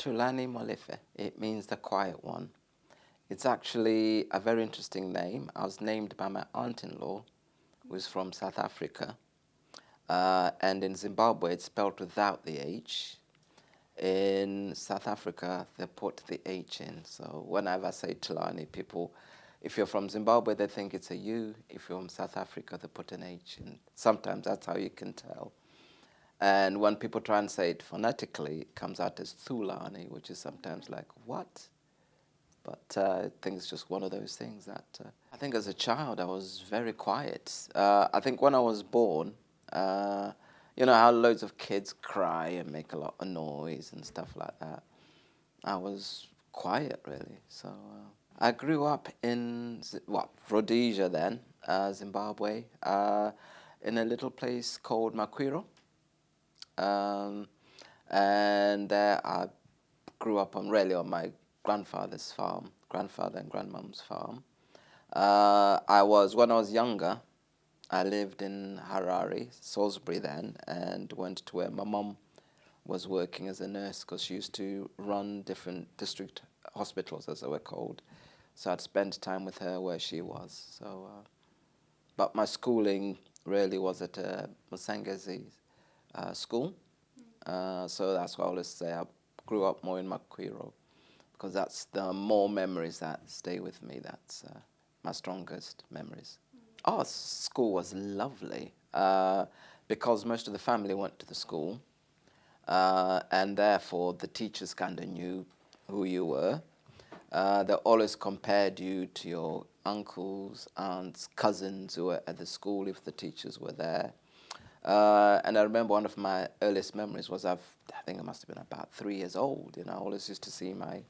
Thulani Molife. It means the quiet one. It's actually a very interesting name. I was named by my aunt-in-law, who's from South Africa. And in Zimbabwe, it's spelled without the H. In South Africa, they put the H in. So whenever I say Thulani, people, if you're from Zimbabwe, they think it's a U. If you're from South Africa, they put an H in. Sometimes that's how you can tell. And when people try and say it phonetically, it comes out as Thulani, which is sometimes like, what? But I think it's just one of those things that... I think as a child, I was very quiet. I think when I was born, you know how loads of kids cry and make a lot of noise and stuff like that. I was quiet, really. So I grew up in, Rhodesia then, Zimbabwe, in a little place called Makwiro. And there I grew up on my grandfather's farm, grandfather and grandmom's farm. When I was younger, I lived in Harare, Salisbury then, and went to where my mum was working as a nurse because she used to run different district hospitals, as they were called. So I'd spend time with her where she was. So, but my schooling really was at Musangezi school. So that's why I always say I grew up more in Makwiro, because that's the more memories that stay with me. That's my strongest memories. Oh, school was lovely because most of the family went to the school, and therefore the teachers kind of knew who you were. They always compared you to your uncles, aunts, cousins who were at the school if the teachers were there. And I remember one of my earliest memories was I think I must have been about 3 years old. You know, I always used to see my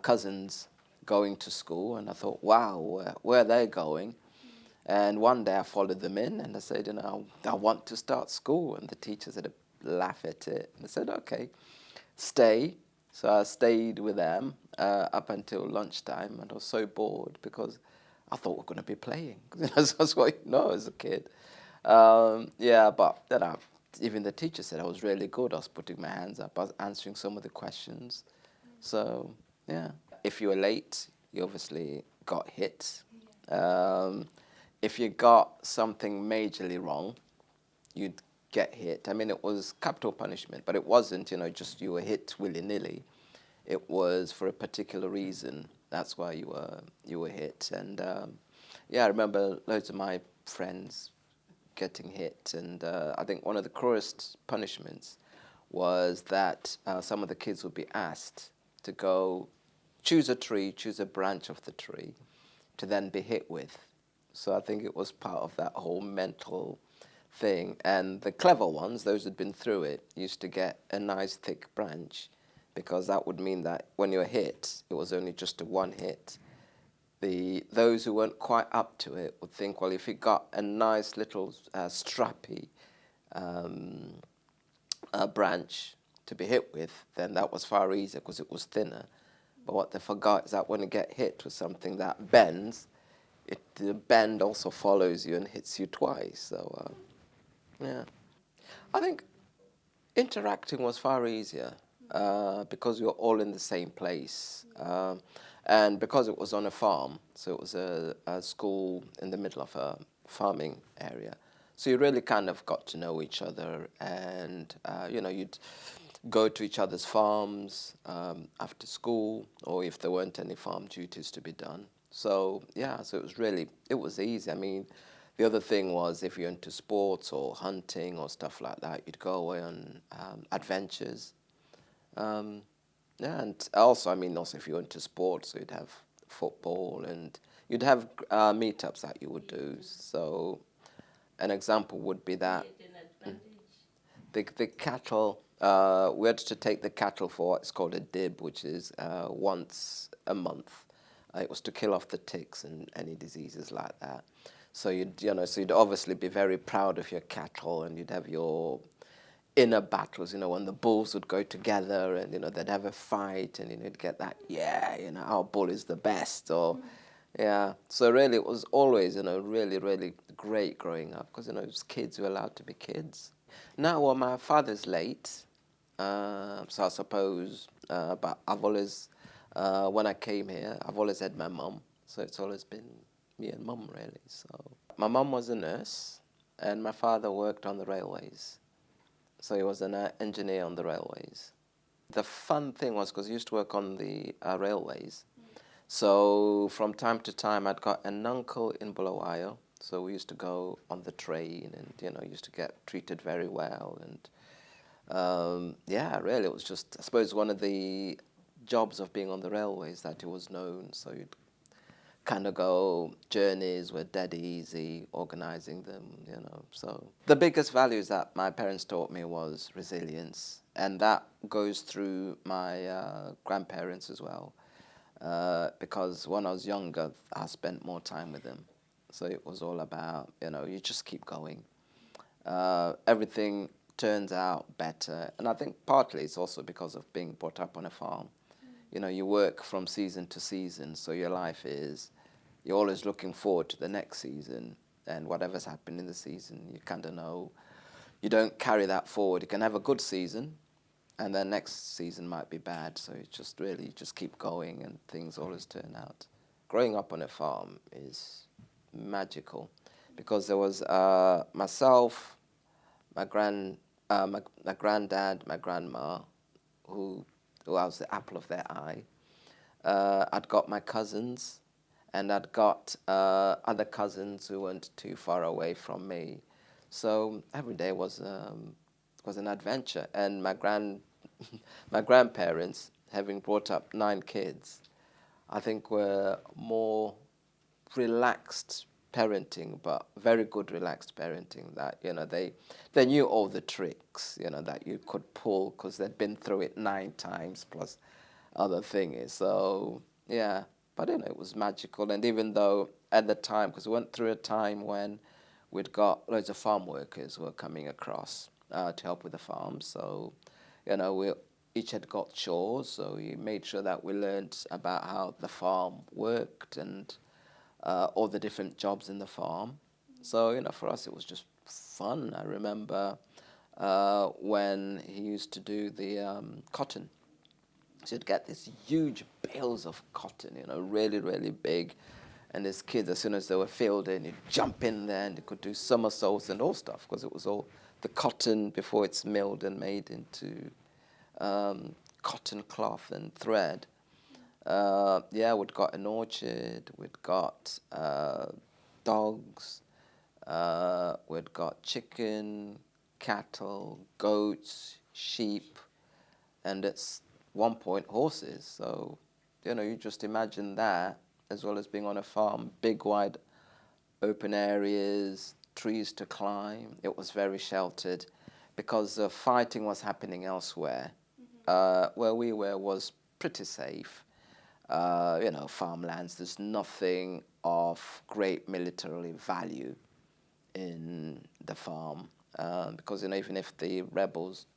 cousins going to school, and I thought, wow, where are they going? And one day I followed them in, and I said, you know, I want to start school. And the teachers had a laugh at it. And I said, okay, stay. So I stayed with them up until lunchtime, and I was so bored because I thought we were going to be playing. That's what you know as a kid. Yeah, but then even the teacher said I was really good. I was putting my hands up. I was answering some of the questions. So, yeah. If you were late, you obviously got hit. If you got something majorly wrong, you'd get hit. I mean, it was capital punishment, but it wasn't, you know, just you were hit willy-nilly. It was for a particular reason. That's why you were hit. And, yeah, I remember loads of my friends getting hit. And I think one of the cruelest punishments was that some of the kids would be asked to go choose a tree, choose a branch of the tree to then be hit with. So I think it was part of that whole mental thing. And the clever ones, those who'd been through it, used to get a nice thick branch, because that would mean that when you were hit, it was only just a one hit. Those who weren't quite up to it would think, well, if you got a nice little strappy branch to be hit with, then that was far easier because it was thinner. But what they forgot is that when you get hit with something that bends, the bend also follows you and hits you twice. So, yeah. I think interacting was far easier because we were all in the same place. And because it was on a farm, so it was a school in the middle of a farming area. So you really kind of got to know each other, and, you know, you'd go to each other's farms after school, or if there weren't any farm duties to be done. So, yeah, so it was easy. I mean, the other thing was if you're into sports or hunting or stuff like that, you'd go away on adventures. Yeah, and also, I mean, also if you're into sports, so you'd have football, and you'd have meetups that you would do. So an example would be that the cattle, we had to take the cattle for what's called a dib, which is once a month. It was to kill off the ticks and any diseases like that. So you'd obviously be very proud of your cattle, and you'd have your inner battles, you know, when the bulls would go together and, you know, they'd have a fight, and, you know, you'd get that, yeah, you know, our bull is the best, or, yeah. So really it was always, you know, really, really great growing up because, you know, as kids, we were allowed to be kids. Now, well, my father's late, So I suppose, but I've always, when I came here, I've always had my mum. So it's always been me and mum, really. So my mum was a nurse, and my father worked on the railways. So he was an engineer on the railways. The fun thing was, because he used to work on the railways, so from time to time I'd got an uncle in Bulawayo. So we used to go on the train and, used to get treated very well. And yeah, really, it was just, I suppose, one of the jobs of being on the railways that it was known. So you'd kind of go journeys were dead easy, organizing them, So the biggest values that my parents taught me was resilience. And that goes through my grandparents as well. Because when I was younger, I spent more time with them. So it was all about, you just keep going. Everything turns out better. And I think partly it's also because of being brought up on a farm. You work from season to season, so your life is, you're always looking forward to the next season, and whatever's happened in the season, you kind of know. You don't carry that forward. You can have a good season, and then next season might be bad, so you just keep going, and things always turn out. Growing up on a farm is magical, because there was myself, my granddad, my grandma, who I was the apple of their eye. I'd got my cousins, and I'd got other cousins who weren't too far away from me. So every day was an adventure. And my grandparents, having brought up 9 kids, I think were more relaxed parenting, but very good relaxed parenting, that they knew all the tricks that you could pull, because they'd been through it 9 times plus other things. So yeah, but it was magical. And even though at the time, because we went through a time when we'd got loads of farm workers who were coming across to help with the farm, so we each had got chores, so we made sure that we learned about how the farm worked and all the different jobs in the farm. So, for us, it was just fun. I remember when he used to do the cotton. So you'd get these huge bales of cotton, really, really big. And his kids, as soon as they were filled in, you'd jump in there and they could do somersaults and all stuff, because it was all the cotton before it's milled and made into cotton cloth and thread. Yeah, we'd got an orchard, we'd got dogs, we'd got chicken, cattle, goats, sheep, and at one point horses. So, you just imagine that, as well as being on a farm, big, wide, open areas, trees to climb. It was very sheltered, because the fighting was happening elsewhere. Where we were was pretty safe. Farmlands, there's nothing of great military value in the farm, because even if the rebels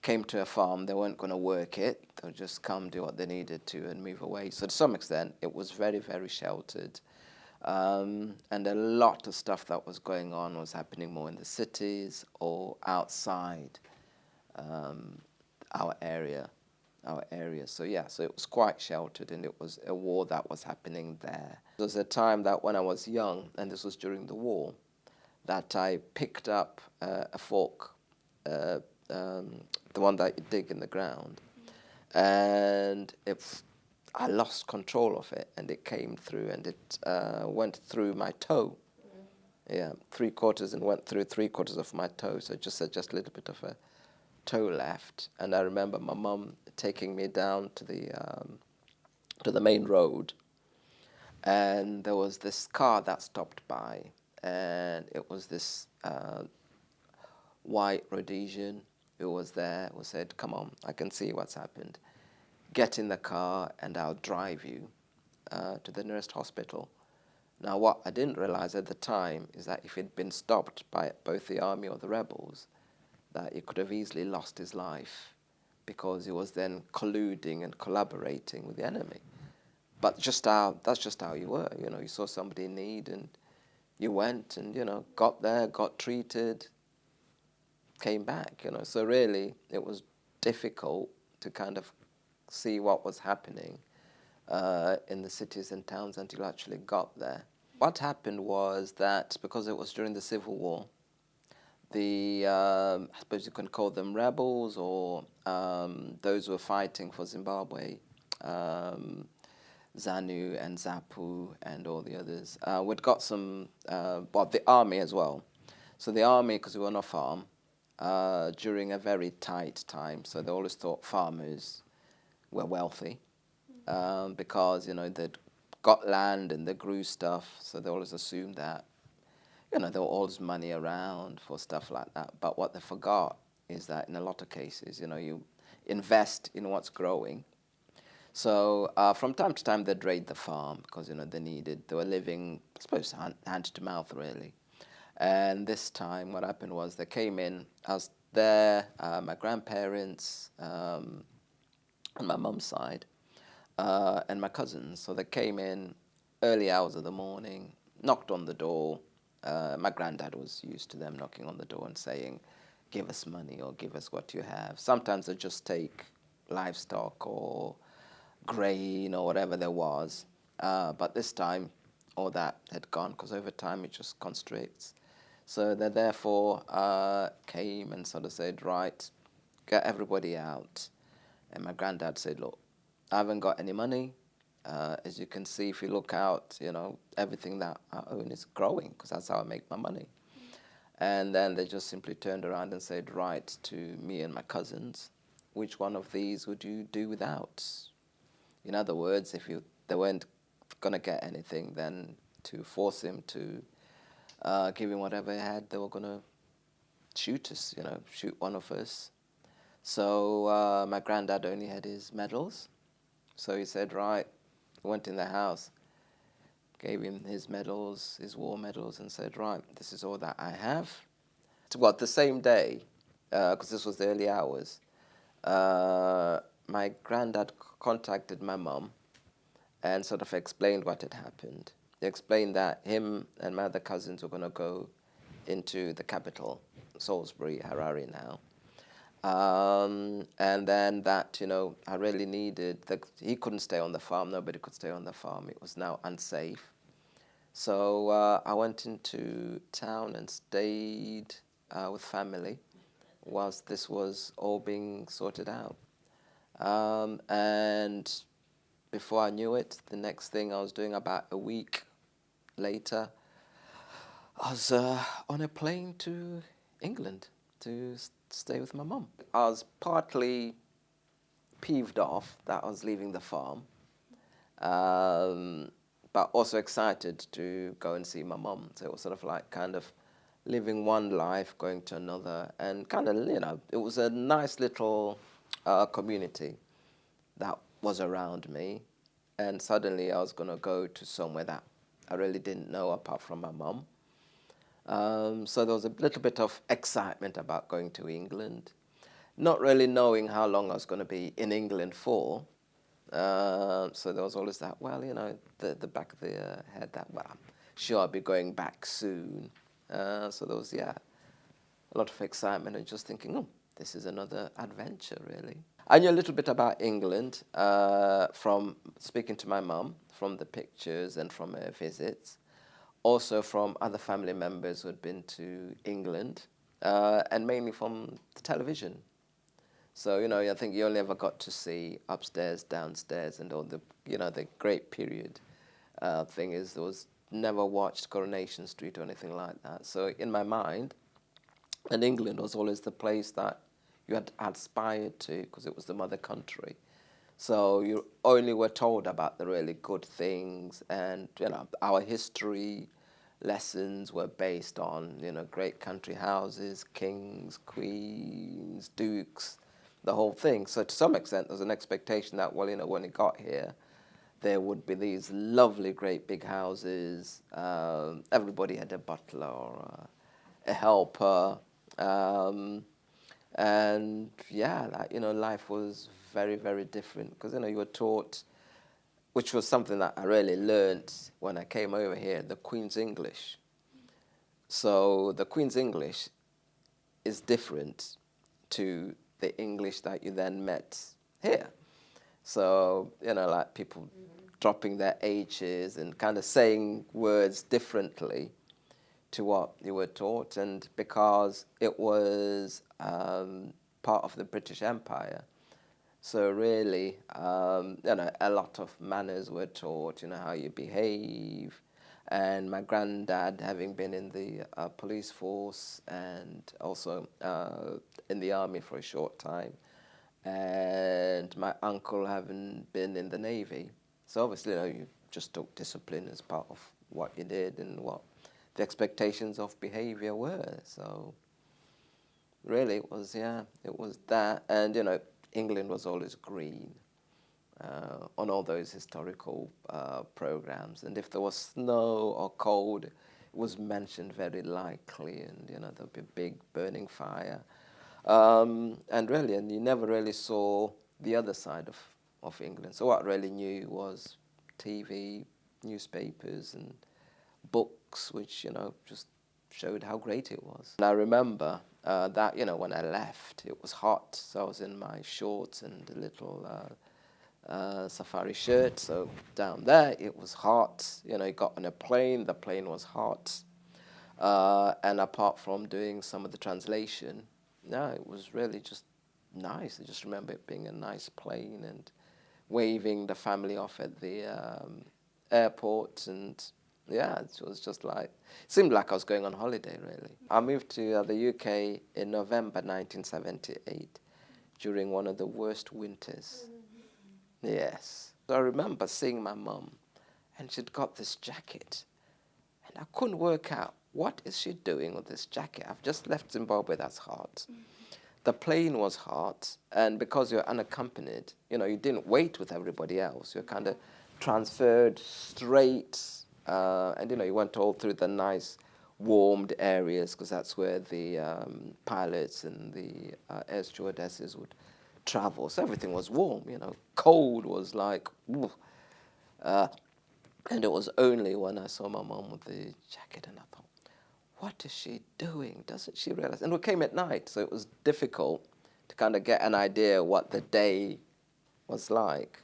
came to a farm, they weren't going to work it. They'll just come, do what they needed to, and move away. So to some extent, it was very, very sheltered. And a lot of stuff that was going on was happening more in the cities or outside our area. So yeah, so it was quite sheltered, and it was a war that was happening there. There was a time that when I was young, and this was during the war, that I picked up a fork, the one that you dig in the ground, and I lost control of it, and it came through, and it went through my toe. Yeah, 3/4, and went through 3/4 of my toe, so just a little bit of a toe left. And I remember my mum taking me down to the main road, and there was this car that stopped by, and it was this white Rhodesian who was there, who said, "Come on, I can see what's happened. Get in the car and I'll drive you to the nearest hospital." Now, what I didn't realize at the time is that if he'd been stopped by both the army or the rebels, that he could have easily lost his life, because he was then colluding and collaborating with the enemy. But that's just how you were. You saw somebody in need, and you went and, got there, got treated, came back. So really, it was difficult to kind of see what was happening in the cities and towns until you actually got there. What happened was that because it was during the Civil War, the I suppose you can call them rebels or those who were fighting for Zimbabwe, ZANU and ZAPU and all the others. We'd got some, well, the army as well. So the army, because we were on a farm, during a very tight time, so they always thought farmers were wealthy because, you know, they'd got land and they grew stuff, so they always assumed that, you know, there was always money around for stuff like that. But what they forgot is that in a lot of cases, you know, you invest in what's growing. So from time to time, they'd raid the farm because, you know, they were living, I suppose, hand to mouth, really. And this time, what happened was they came in. I was there, my grandparents on my mum's side, and my cousins. So they came in early hours of the morning, knocked on the door. My granddad was used to them knocking on the door and saying, "Give us money or give us what you have." Sometimes they just take livestock or grain or whatever there was. But this time, all that had gone because over time it just constricts. So they therefore came and sort of said, "Right, get everybody out." And my granddad said, "Look, I haven't got any money. As you can see, if you look out, you know, everything that I own is growing because that's how I make my money." And then they just simply turned around and said, "Right, to me and my cousins, which one of these would you do without?" In other words, if they weren't going to get anything, then to force him to give him whatever he had, they were going to shoot us, you know, shoot one of us. So my granddad only had his medals. So he said, "Right," went in the house, gave him his medals, his war medals, and said, "Right, this is all that I have." Well, the same day, because this was the early hours, my granddad contacted my mum and sort of explained what had happened. He explained that him and my other cousins were going to go into the capital, Salisbury, Harare now. And then that, you know, I really needed, he couldn't stay on the farm, nobody could stay on the farm. It was now unsafe. So I went into town and stayed with family whilst this was all being sorted out. And before I knew it, the next thing I was doing about a week later, I was on a plane to England to stay with my mum. I was partly peeved off that I was leaving the farm, but also excited to go and see my mum. So it was sort of like kind of living one life, going to another, and kind of, you know, it was a nice little community that was around me. And suddenly I was going to go to somewhere that I really didn't know apart from my mum. So there was a little bit of excitement about going to England, not really knowing how long I was going to be in England for. So there was always that, well, you know, the back of the head that, well, I'm sure I'll be going back soon. So there was, yeah, a lot of excitement and just thinking, oh, this is another adventure, really. I knew a little bit about England from speaking to my mum, from the pictures and from her visits, also from other family members who had been to England, and mainly from the television. So, you know, I think you only ever got to see upstairs, downstairs, and all the, you know, the great period thing is there was never watched Coronation Street or anything like that. So in my mind, and England was always the place that you had aspired to because it was the mother country. So you only were told about the really good things, and, you know, our history lessons were based on, you know, great country houses, kings, queens, dukes, the whole thing. So to some extent, there's an expectation that, well, you know, when it got here, there would be these lovely, great big houses. Everybody had a butler or a helper. And yeah, that, you know, life was very, very different because, you know, you were taught, which was something that I really learned when I came over here, the Queen's English. So the Queen's English is different to the English that you then met here. So, you know, like people dropping their H's and kind of saying words differently to what you were taught. And because it was part of the British Empire, so really, you know, a lot of manners were taught, you know, how you behave. And my granddad, having been in the police force and also in the army for a short time, and my uncle having been in the Navy. So obviously, you know, you just took discipline as part of what you did and what the expectations of behavior were. So really it was, yeah, it was that. And, you know, England was always green on all those historical programs. And if there was snow or cold, it was mentioned very likely. And, you know, there'd be a big burning fire. And really, and you never really saw the other side of England. So what I really knew was TV, newspapers, and books, which, you know, just showed how great it was. And I remember that, you know, when I left, it was hot. So I was in my shorts and a little safari shirt. So down there, it was hot. You know, you got on a plane, the plane was hot. And apart from doing some of the translation, no, it was really just nice. I just remember it being a nice plane and waving the family off at the airport. And yeah, it was just like, it seemed like I was going on holiday, really. I moved to the UK in November 1978 during one of the worst winters. Yes. So I remember seeing my mum, and she'd got this jacket, and I couldn't work out, what is she doing with this jacket? I've just left Zimbabwe, that's hot. The plane was hot, and because you're unaccompanied, you know, you didn't wait with everybody else. You're kind of transferred straight, and, you know, you went all through the nice warmed areas, because that's where the pilots and the air stewardesses would travel. So everything was warm, you know. Cold was like, and it was only when I saw my mom with the jacket, and I thought, what is she doing? Doesn't she realize? And we came at night, so it was difficult to kind of get an idea what the day was like.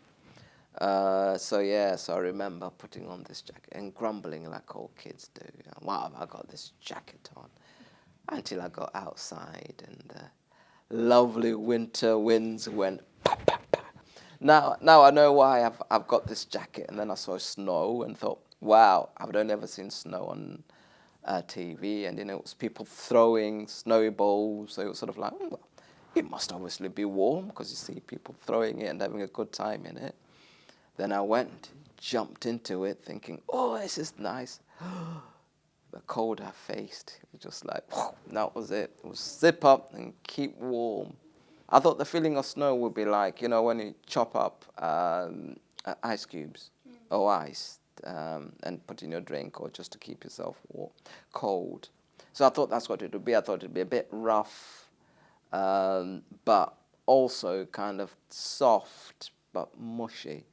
So I remember putting on this jacket and grumbling like all kids do. Why have I got this jacket on? Until I got outside and lovely winter winds went pa, pa, pa. Now I know why I've got this jacket. And then I saw snow and thought, wow, I've never seen snow on TV, and, you know, it was people throwing snowballs, so it was sort of like, well, it must obviously be warm, because you see people throwing it and having a good time in it. Then I went, jumped into it, thinking, oh, this is nice. The cold I faced, it was just like, whew, that was it. It was zip up and keep warm. I thought the feeling of snow would be like, you know, when you chop up ice cubes or ice, and put in your drink, or just to keep yourself warm, cold. So I thought that's what it would be. I thought it would be a bit rough, but also kind of soft, but mushy.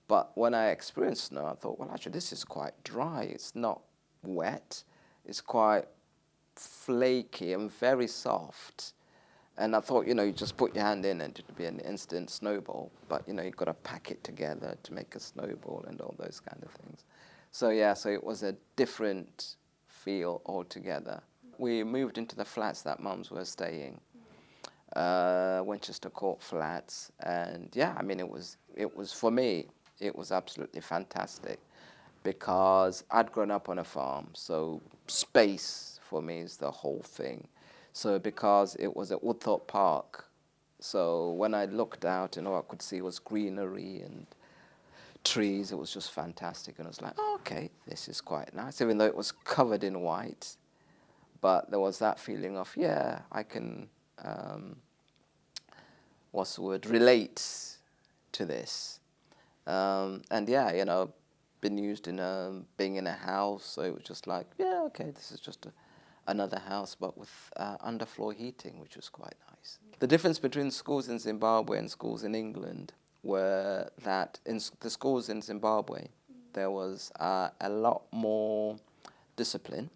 But when I experienced snow, I thought, well, actually, this is quite dry. It's not wet. It's quite flaky and very soft. And I thought, you know, you just put your hand in and it would be an instant snowball. But, you know, you've got to pack it together to make a snowball and all those kind of things. So, yeah, so it was a different feel altogether. We moved into the flats that mums were staying, Winchester Court flats. And, yeah, I mean, it was for me, it was absolutely fantastic, because I'd grown up on a farm. So space for me is the whole thing. So because it was at Woodthorpe Park, so when I looked out, and all I could see was greenery and trees, it was just fantastic. And I was like, oh, okay, this is quite nice, even though it was covered in white. But there was that feeling of, yeah, I can, relate to this. And yeah, you know, been used in being in a house, so it was just like, yeah, okay, this is just another house, but with underfloor heating, which was quite nice. The difference between schools in Zimbabwe and schools in England were that in the schools in Zimbabwe, there was a lot more discipline.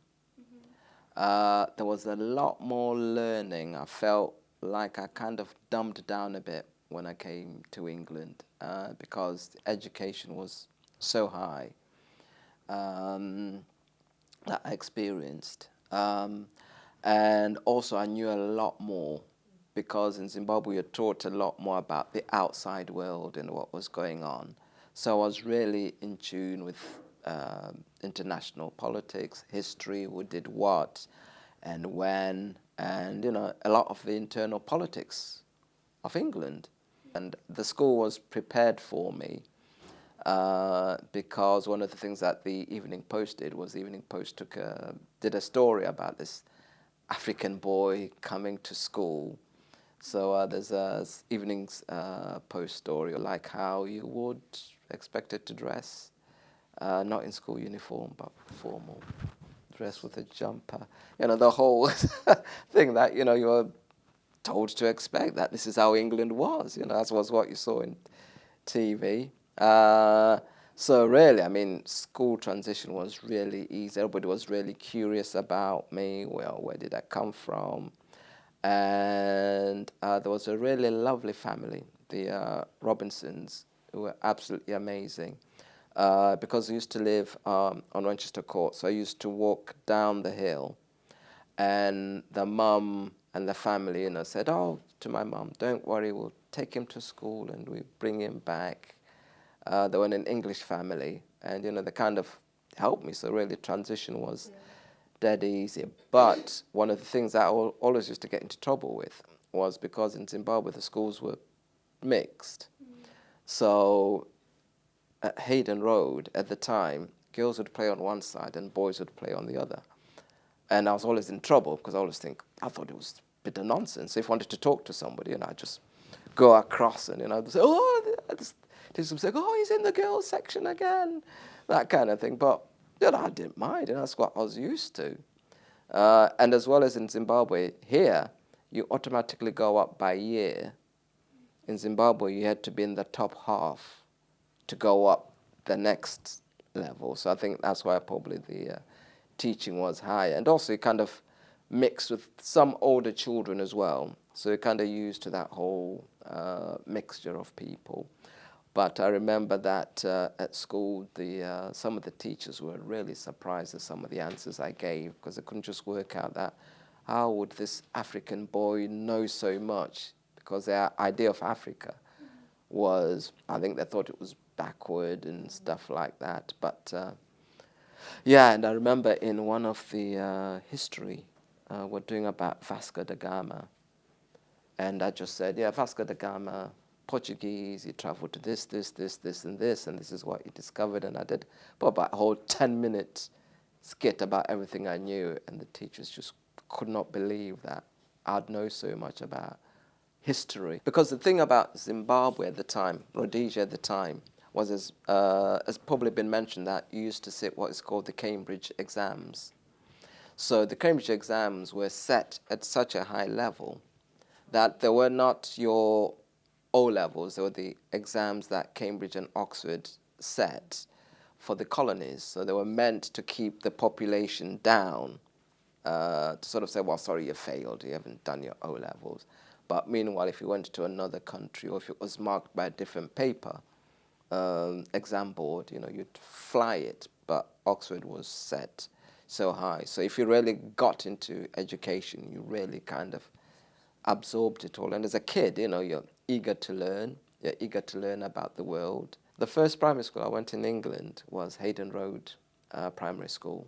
There was a lot more learning. I felt like I kind of dumbed down a bit when I came to England because education was so high that I experienced. And also I knew a lot more because in Zimbabwe you're taught a lot more about the outside world and what was going on. So I was really in tune with international politics, history, who did what and when, and a lot of the internal politics of England. And the school was prepared for me because one of the things that the Evening Post did was the Evening Post did a story about this African boy coming to school. So there's a Evening Post story, like how you would expect it to dress, not in school uniform, but formal, dress with a jumper. The whole thing that, you were told to expect, that this is how England was. That was what you saw in TV. So really, I mean, school transition was really easy. Everybody was really curious about me. Well, where did I come from? And there was a really lovely family, the Robinsons, who were absolutely amazing. Because I used to live on Manchester Court, so I used to walk down the hill, and the mum and the family, said, "Oh, to my mum, don't worry, we'll take him to school and we bring him back." They were an English family, and they kind of helped me. So really, transition was dead easy. But one of the things that I always used to get into trouble with was because in Zimbabwe the schools were mixed. So at Hayden Road at the time, girls would play on one side and boys would play on the other. And I was always in trouble because I thought it was a bit of nonsense. If I wanted to talk to somebody, I'd just go across and, I'd say, teachers would say, "Oh, he's in the girls section again," that kind of thing. But, I didn't mind, and that's what I was used to. And as well as in Zimbabwe, here, you automatically go up by year. In Zimbabwe, you had to be in the top half to go up the next level. So I think that's why probably the teaching was higher. And also you kind of mixed with some older children as well. So you're kind of used to that whole mixture of people. But I remember that at school, some of the teachers were really surprised at some of the answers I gave because they couldn't just work out that how would this African boy know so much? Because their idea of Africa was, I think they thought it was backward and stuff like that. But and I remember in one of the history, we're doing about Vasco da Gama. And I just said, Vasco da Gama, Portuguese, he traveled to this, and this is what he discovered. And I did about a whole 10-minute skit about everything I knew, and the teachers just could not believe that I'd know so much about history. Because the thing about Zimbabwe at the time, Rhodesia at the time, was as probably been mentioned, that you used to sit what is called the Cambridge exams. So the Cambridge exams were set at such a high level that they were not your O-levels, they were the exams that Cambridge and Oxford set for the colonies. So they were meant to keep the population down, to sort of say, well, sorry, you failed, you haven't done your O-levels. But meanwhile, if you went to another country or if it was marked by a different paper, exam board, you'd fly it, but Oxford was set so high. So if you really got into education, you really kind of absorbed it all. And as a kid, you're eager to learn. You're eager to learn about the world. The first primary school I went in England was Hayden Road Primary School.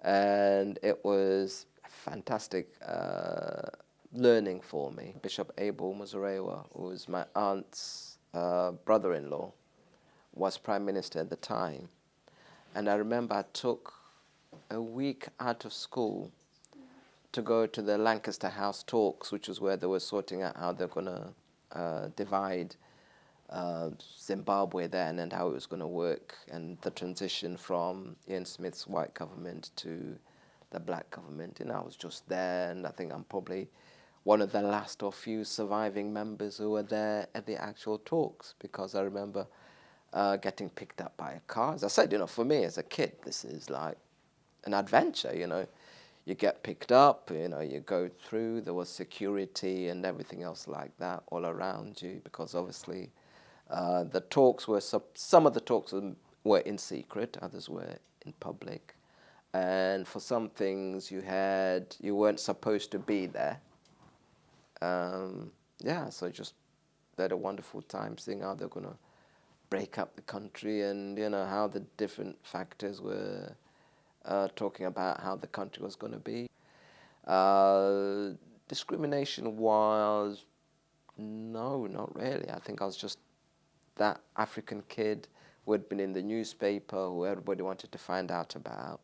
And it was fantastic learning for me. Bishop Abel Muzorewa, who was my aunt's brother-in-law, was Prime Minister at the time. And I remember I took a week out of school to go to the Lancaster House talks, which was where they were sorting out how they're going to divide Zimbabwe then and how it was going to work, and the transition from Ian Smith's white government to the black government. I was just there, and I think I'm probably one of the last or few surviving members who were there at the actual talks, because I remember getting picked up by a car. As I said, for me as a kid, this is like an adventure, you get picked up, you go through. There was security and everything else like that all around you, because obviously the talks were, some of the talks were in secret, others were in public. And for some things you weren't supposed to be there. So just had a wonderful time seeing how they're going to break up the country, and how the different factors were talking about how the country was going to be. Discrimination was, no, not really. I think I was just that African kid who had been in the newspaper, who everybody wanted to find out about.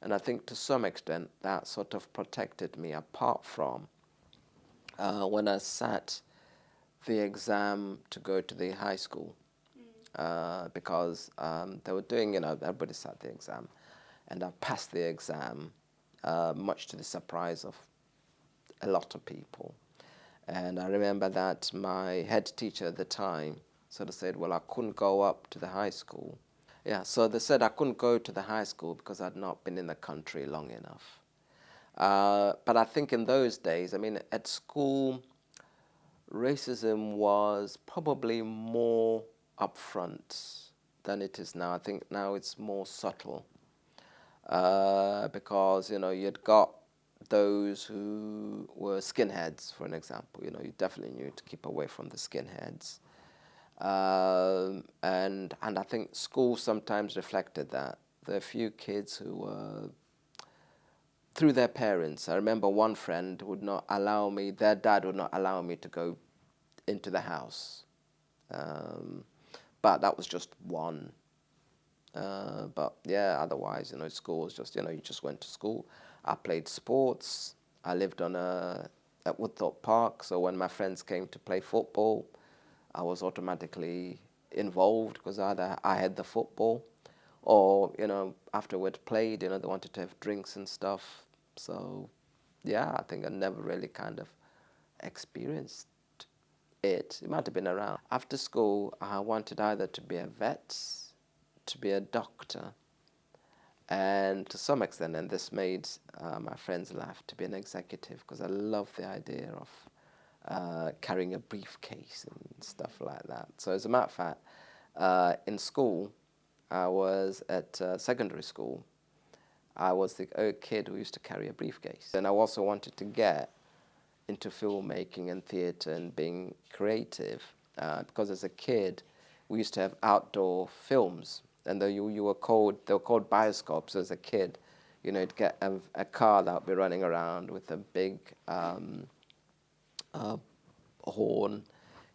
And I think to some extent that sort of protected me, apart from when I sat the exam to go to the high school, because they were doing, everybody sat the exam, and I passed the exam, much to the surprise of a lot of people. And I remember that my head teacher at the time sort of said, well, I couldn't go up to the high school. Yeah, so they said I couldn't go to the high school because I'd not been in the country long enough. But I think in those days, at school, racism was probably more upfront than it is now. I think now it's more subtle, because, you'd got those who were skinheads, for an example. You definitely knew to keep away from the skinheads. And I think school sometimes reflected that. There are a few kids who were, through their parents. I remember one friend would not allow me, their dad would not allow me to go into the house. But that was just one. But yeah, otherwise, school was just, you just went to school. I played sports. I lived at Woodthorpe Park, so when my friends came to play football, I was automatically involved, because either I had the football, or, after we'd played, they wanted to have drinks and stuff. So, yeah, I think I never really kind of experienced it. It might have been around. After school, I wanted either to be a vet, to be a doctor, and to some extent, and this made my friends laugh, to be an executive, because I love the idea of carrying a briefcase and stuff like that. So as a matter of fact, in school, I was at secondary school, I was the kid who used to carry a briefcase. And I also wanted to get into filmmaking and theatre and being creative, because as a kid, we used to have outdoor films, and they were called bioscopes. As a kid, you'd get a car that would be running around with a big horn,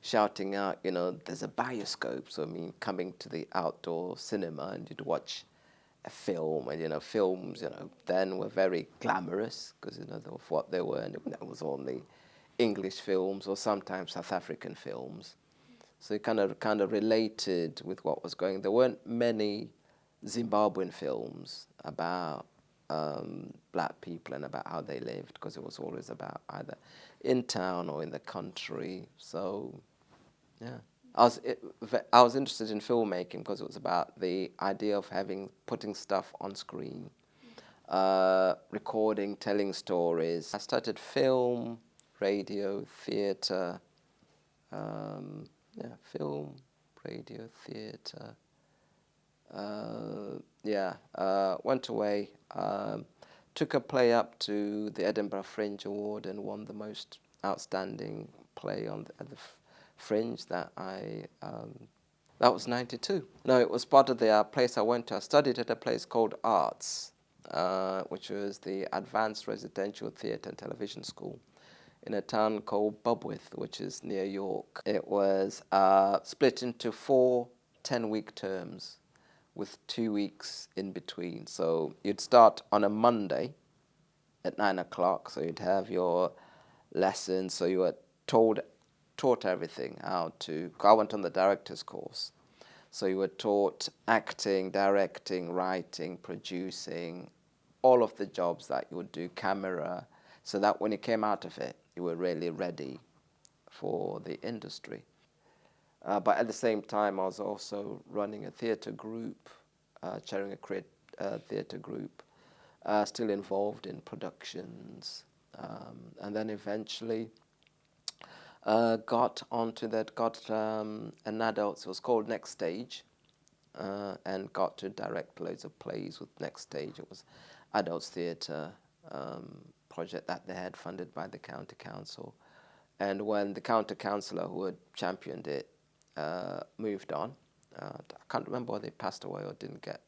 shouting out, there's a bioscope. So coming to the outdoor cinema, and you'd watch a film, and films, then were very glamorous, because of what they were, and that was only English films or sometimes South African films. So it kind of related with what was going. There weren't many Zimbabwean films about black people and about how they lived, because it was always about either in town or in the country. So, yeah. I was interested in filmmaking because it was about the idea of putting stuff on screen, recording, telling stories. I started film, radio, theatre, film, radio, theatre. Went away, took a play up to the Edinburgh Fringe Award and won the most outstanding play at the Fringe. That was 92. No, it was part of the place I went to. I studied at a place called Arts, which was the Advanced Residential Theatre and Television School in a town called Bubwith, which is near York. It was split into 4 10-week terms with 2 weeks in between. So you'd start on a Monday at 9 o'clock, so you'd have your lessons. So you were taught everything, I went on the director's course. So you were taught acting, directing, writing, producing, all of the jobs that you would do, camera, so that when you came out of it, you were really ready for the industry. But at the same time, I was also running a theatre group, chairing a theatre group, still involved in productions, and then eventually got onto that, got an adult, it was called Next Stage, and got to direct loads of plays with Next Stage. It was adults theatre project that they had funded by the county council. And when the county councillor who had championed it moved on, I can't remember whether they passed away or didn't get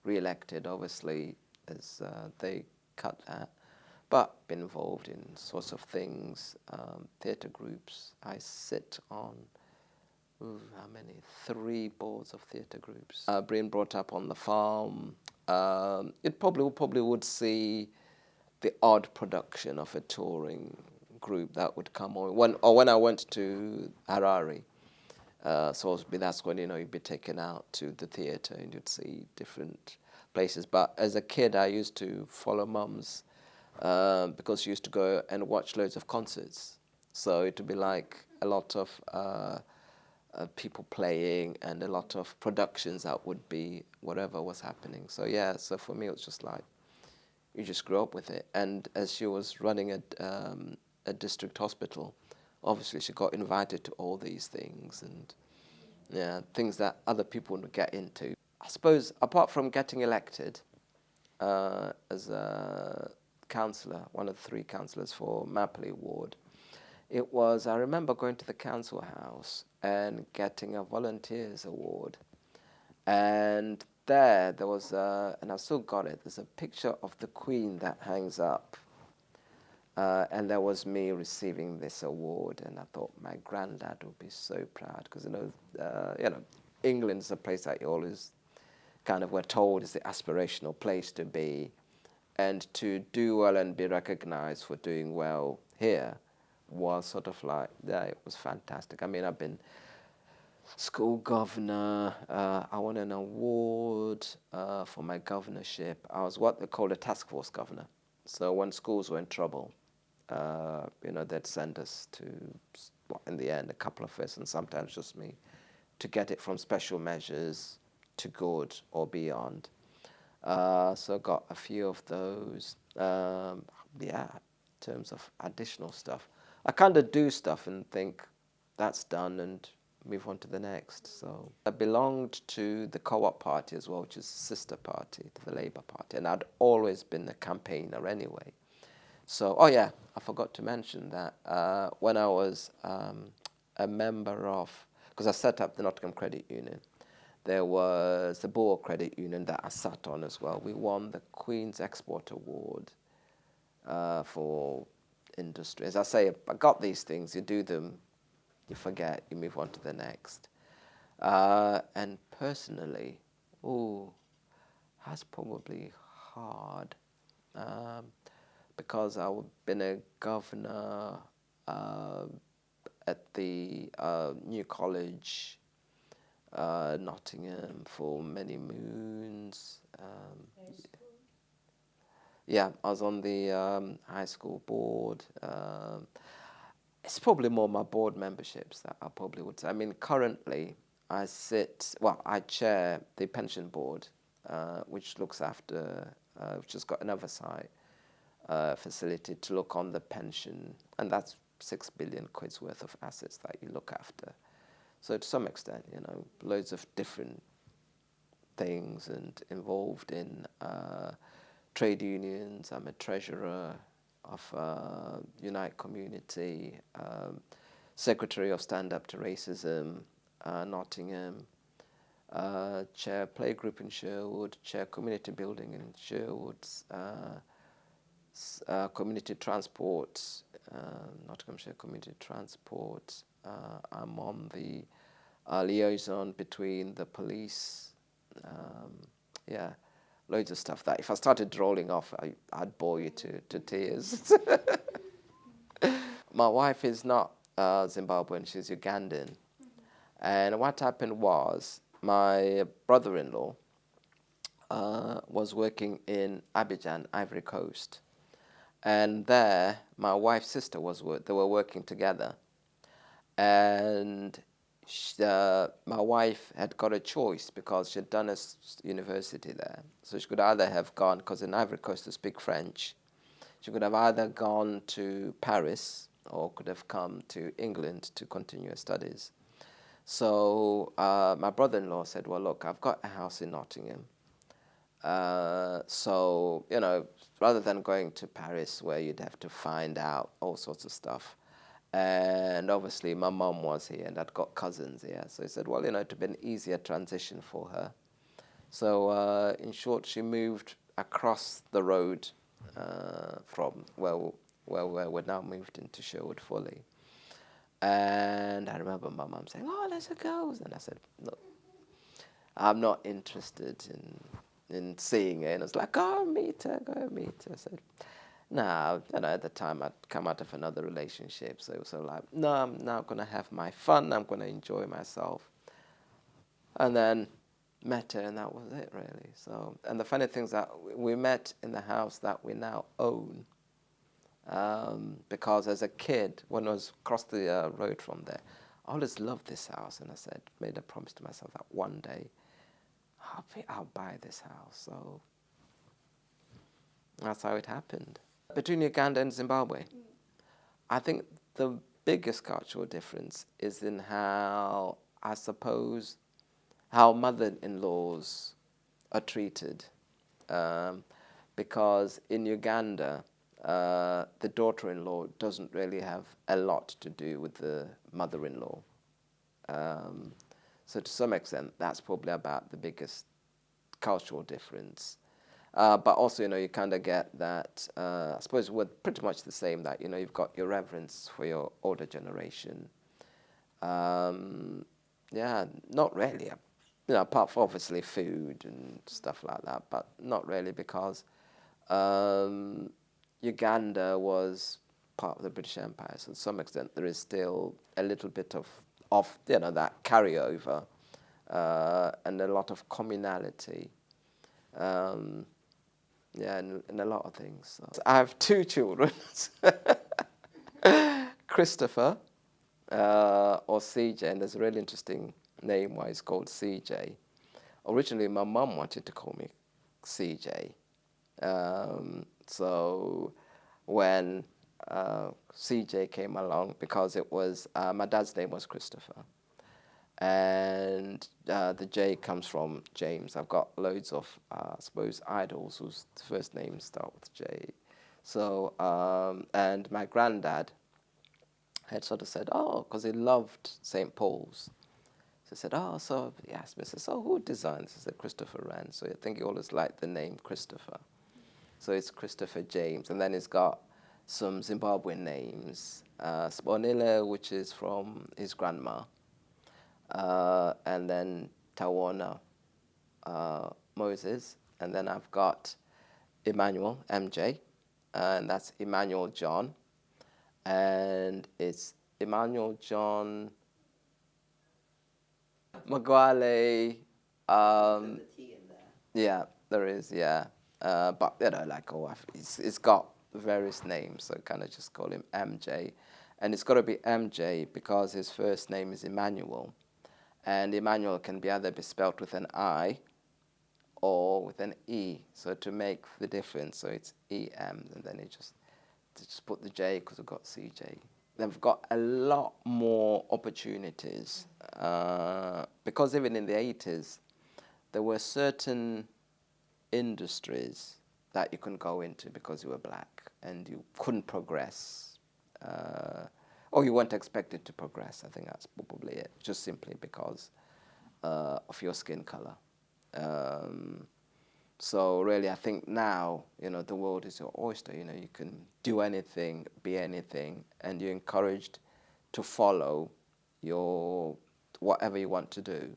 re-elected, obviously, as they cut that. But been involved in sorts of things, theatre groups. I sit on, how many? 3 boards of theatre groups. Being brought up on the farm, it probably would see the odd production of a touring group that would come on. When I went to Harare, so that's when, you'd be taken out to the theatre and you'd see different places. But as a kid, I used to follow mums because she used to go and watch loads of concerts. So it would be like a lot of people playing and a lot of productions that would be whatever was happening. So yeah, so for me it was just like, you just grew up with it. And as she was running a district hospital, obviously she got invited to all these things and things that other people would get into. I suppose apart from getting elected as a councillor, one of the 3 councillors for Mapley Ward, I remember going to the council house and getting a volunteers award. And there was, and I've still got it, there's a picture of the Queen that hangs up. And there was me receiving this award, and I thought my granddad would be so proud, because England's a place that you always kind of were told is the aspirational place to be, and to do well and be recognized for doing well here was sort of like, it was fantastic. I mean, I've been school governor. I won an award for my governorship. I was what they call a task force governor. So when schools were in trouble, they'd send us to, in the end, a couple of us, and sometimes just me, to get it from special measures to good or beyond. So got a few of those. In terms of additional stuff, I kind of do stuff and think that's done and move on to the next. So I belonged to the Co-op Party as well, which is sister party to the Labour Party, and I'd always been a campaigner anyway. So, I forgot to mention that when I was a member of, because I set up the Nottingham Credit Union, there was the Boer Credit Union that I sat on as well. We won the Queen's Export Award for industry. As I say, I got these things, you do them, you forget, you move on to the next. And personally, that's probably hard. Because I've been a governor at the New College, Nottingham, for many moons. I was on the high school board. It's probably more my board memberships that I probably would say. I mean, currently I chair the pension board, which looks after, which has got an oversight facility to look on the pension, and that's 6 billion quid's worth of assets that you look after. So to some extent, loads of different things, and involved in trade unions. I'm a treasurer of Unite Community, secretary of Stand Up to Racism, Nottingham, chair playgroup in Sherwood, chair community building in Sherwood, community transport, Nottinghamshire Community Transport. I'm on the liaison between the police. Loads of stuff that if I started rolling off, I'd bore you to tears. My wife is not Zimbabwean, she's Ugandan. And what happened was, my brother-in-law was working in Abidjan, Ivory Coast. And there, my wife's sister they were working together. And my wife had got a choice because she'd done a university there. So she could either have gone, because in Ivory Coast they speak French, she could have either gone to Paris or could have come to England to continue her studies. So my brother-in-law said, well, look, I've got a house in Nottingham. So, you know, rather than going to Paris where you'd have to find out all sorts of stuff, and obviously my mum was here and I'd got cousins here. So he said, well, you know, it would be an easier transition for her. So in short, she moved across the road from where we're now moved into Sherwood Folly. And I remember my mum saying, oh, let's go. And I said, look, I'm not interested in seeing her. And I was like, go meet her, go meet her. I said, no, you know, at the time I'd come out of another relationship. So it was sort of like, no, I'm now going to have my fun. I'm going to enjoy myself. And then met her, and that was it, really. So, and the funny thing is that we met in the house that we now own. Because as a kid, when I was across the road from there, I always loved this house. And I said, made a promise to myself that one day, I'll buy this house. So that's how it happened. Between Uganda and Zimbabwe, I think the biggest cultural difference is in how, I suppose, how mother-in-laws are treated. Because in Uganda, the daughter-in-law doesn't really have a lot to do with the mother-in-law. So to some extent, that's probably about the biggest cultural difference. But also, you know, you kind of get that, I suppose we're pretty much the same, that, you know, you've got your reverence for your older generation. Yeah, not really, you know, apart from obviously food and stuff like that, but not really, because Uganda was part of the British Empire, so to some extent there is still a little bit of you know, that carryover and a lot of communality. Yeah, and a lot of things. So I have two children, Christopher, or CJ, and there's a really interesting name why it's called CJ. Originally, my mum wanted to call me CJ. So when CJ came along, because it was, my dad's name was Christopher, and the J comes from James. I've got loads of, I suppose, idols whose first names start with J. So, and my granddad had sort of said, oh, because he loved St. Paul's. So he said, oh, so he asked me, so who designed this? I said, Christopher Wren. So I think he always liked the name Christopher. So it's Christopher James. And then he's got some Zimbabwean names. Sponile, which is from his grandma. And then Tawana Moses. And then I've got Emmanuel, MJ. And that's Emmanuel John. And it's Emmanuel John Magwale. Yeah, there is, yeah. But, you know, like, oh, it's got various names, so kind of just call him MJ. And it's got to be MJ because his first name is Emmanuel. And Emmanuel can be either be spelled with an I or with an E. So to make the difference, so it's EM, and then it just put the J because we've got CJ. They've got a lot more opportunities because even in the 80s, there were certain industries that you couldn't go into because you were black and you couldn't progress, or you weren't expected to progress. I think that's probably it, just simply because of your skin color. So really, I think now, you know, the world is your oyster. You know, you can do anything, be anything, and you're encouraged to follow your whatever you want to do,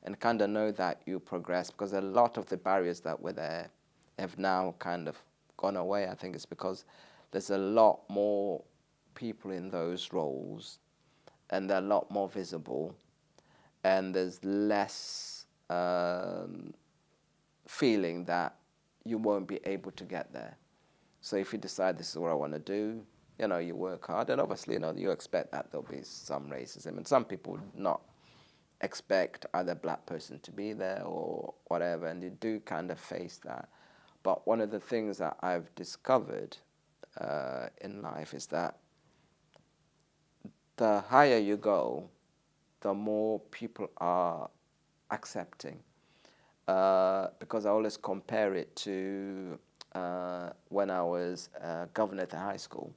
and kind of know that you progress, because a lot of the barriers that were there have now kind of gone away. I think it's because there's a lot more people in those roles, and they're a lot more visible, and there's less feeling that you won't be able to get there. So if you decide this is what I want to do, you know, you work hard, and obviously, you know, you expect that there'll be some racism, and some people would not expect either black person to be there or whatever, and you do kind of face that. But one of the things that I've discovered in life is that the higher you go, the more people are accepting. Because I always compare it to when I was governor at the high school.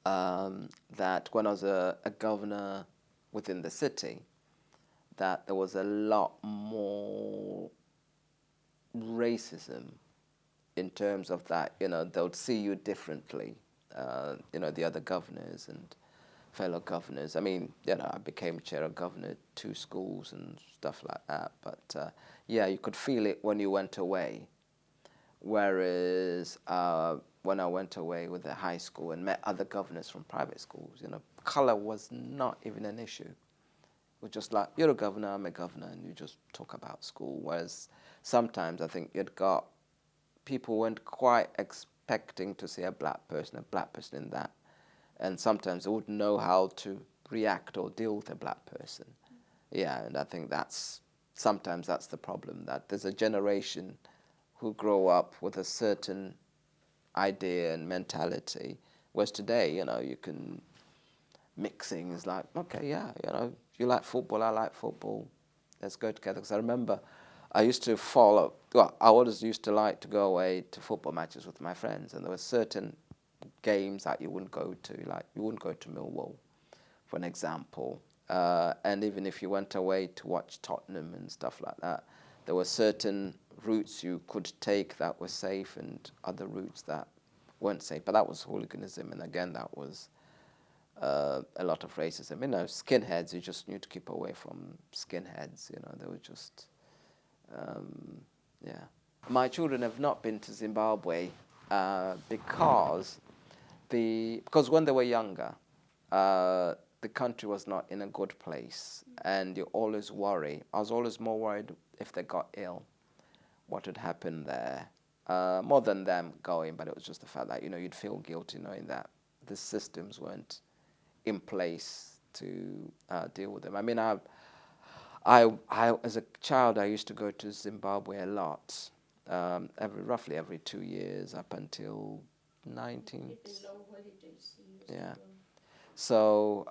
That when I was a governor within the city, that there was a lot more racism in terms of that, they would see you differently, the other governors and fellow governors. I mean, I became chair of governor at 2 schools and stuff like that. But yeah, you could feel it when you went away. Whereas when I went away with the high school and met other governors from private schools, color was not even an issue. It was just like, you're a governor, I'm a governor, and you just talk about school. Whereas sometimes I think people weren't quite expecting to see a black person in that. And sometimes they wouldn't know how to react or deal with a black person. Yeah, and I think sometimes that's the problem, that there's a generation who grow up with a certain idea and mentality, whereas today, you can mixing is like, okay, yeah, you like football, I like football, let's go together. Because I remember I used to I always used to like to go away to football matches with my friends, and there were certain games that you wouldn't go to, like you wouldn't go to Millwall, for an example. And even if you went away to watch Tottenham and stuff like that, there were certain routes you could take that were safe and other routes that weren't safe. But that was hooliganism, and again, that was a lot of racism. Skinheads, you just need to keep away from skinheads. They were just, yeah. My children have not been to Zimbabwe because when they were younger, the country was not in a good place, and you always worry. I was always more worried if they got ill, what would happen there, more than them going. But it was just the fact that you'd feel guilty knowing that the systems weren't in place to deal with them. I mean, I as a child, I used to go to Zimbabwe a lot, roughly every 2 years up until 19. Yeah. So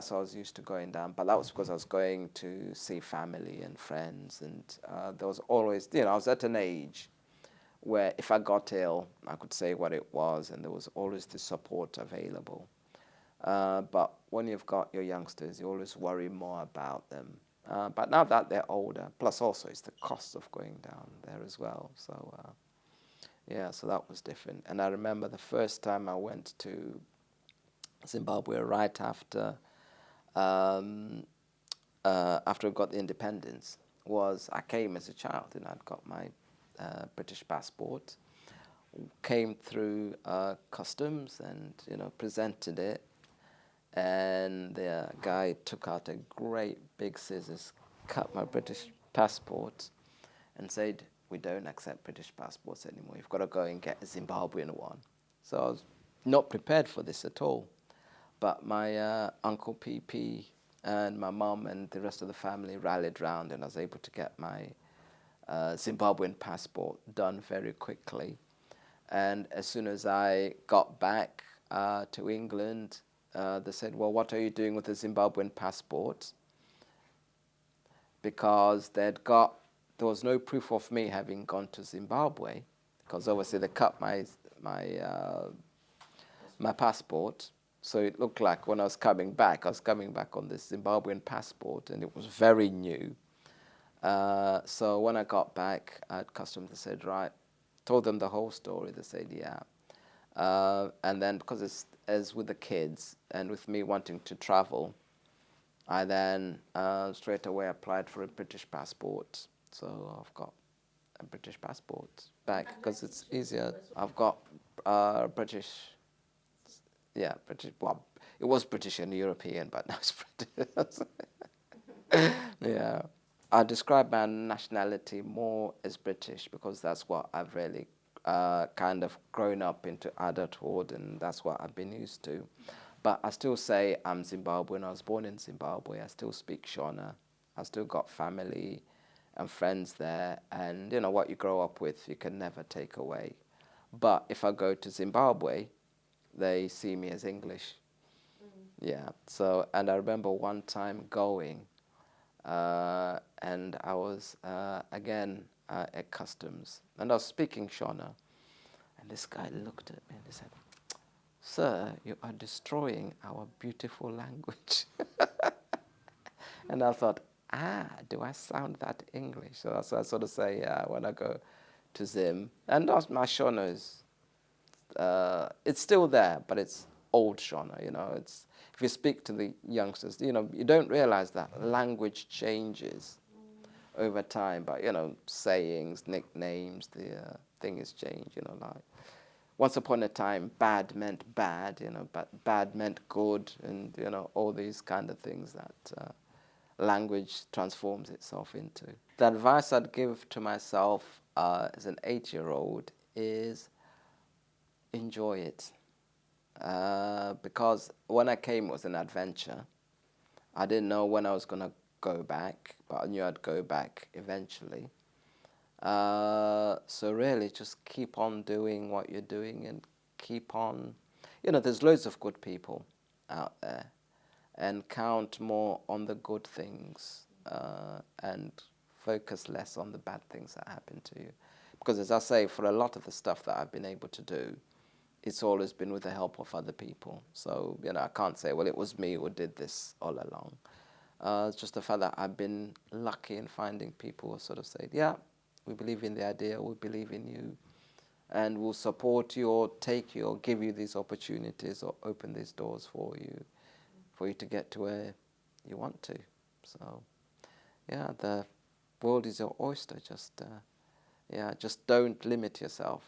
so I was used to going down, but that was because I was going to see family and friends, and there was always, I was at an age where if I got ill, I could say what it was, and there was always the support available. But when you've got your youngsters, you always worry more about them. But now that they're older, plus also it's the cost of going down there as well. So so that was different. And I remember the first time I went to Zimbabwe right after we got the independence, I came as a child, and I'd got my British passport, came through customs and presented it, and the guy took out a great big scissors, cut my British passport, and said, "We don't accept British passports anymore. You've got to go and get a Zimbabwean one." So I was not prepared for this at all. But my Uncle PP and my mum and the rest of the family rallied round, and I was able to get my Zimbabwean passport done very quickly. And as soon as I got back to England, they said, "Well, what are you doing with the Zimbabwean passport?" Because there was no proof of me having gone to Zimbabwe, because obviously they cut my passport. So it looked like when I was coming back on this Zimbabwean passport, and it was very new. So when I got back at customs, they said, right, told them the whole story. They said, yeah. And then because it's as with the kids and with me wanting to travel, I then straight away applied for a British passport. So I've got a British passport back because it's easier. I've got British. Yeah, British. Well, it was British and European, but now it's British. Yeah. I describe my nationality more as British because that's what I've really kind of grown up into adulthood, and that's what I've been used to. But I still say I'm Zimbabwean. I was born in Zimbabwe. I still speak Shona. I still got family and friends there. And, you know, what you grow up with, you can never take away. But if I go to Zimbabwe, they see me as English. Yeah. So, and I remember one time going, and I was, again, at customs. And I was speaking Shona. And this guy looked at me and he said, "Sir, you are destroying our beautiful language." And I thought, do I sound that English? So that's what I sort of say, when I go to Zim. And my Shona is, it's still there, but it's old Shona, you know. It's, if you speak to the youngsters, you know, you don't realize that language changes over time, but, you know, sayings, nicknames, the thing has changed, you know, like, once upon a time, bad meant bad, you know, but bad meant good, and, you know, all these kind of things that language transforms itself into. The advice I'd give to myself as an 8-year-old is enjoy it. Because when I came, it was an adventure. I didn't know when I was going to go back, but I knew I'd go back eventually. So really just keep on doing what you're doing and keep on, you know, there's loads of good people out there, and count more on the good things and focus less on the bad things that happen to you. Because as I say, for a lot of the stuff that I've been able to do, it's always been with the help of other people. So, you know, I can't say, well, it was me who did this all along. It's just the fact that I've been lucky in finding people who sort of say, yeah, we believe in the idea, we believe in you, and we'll support you or take you or give you these opportunities or open these doors for you to get to where you want to. So, yeah, the world is your oyster. Just don't limit yourself.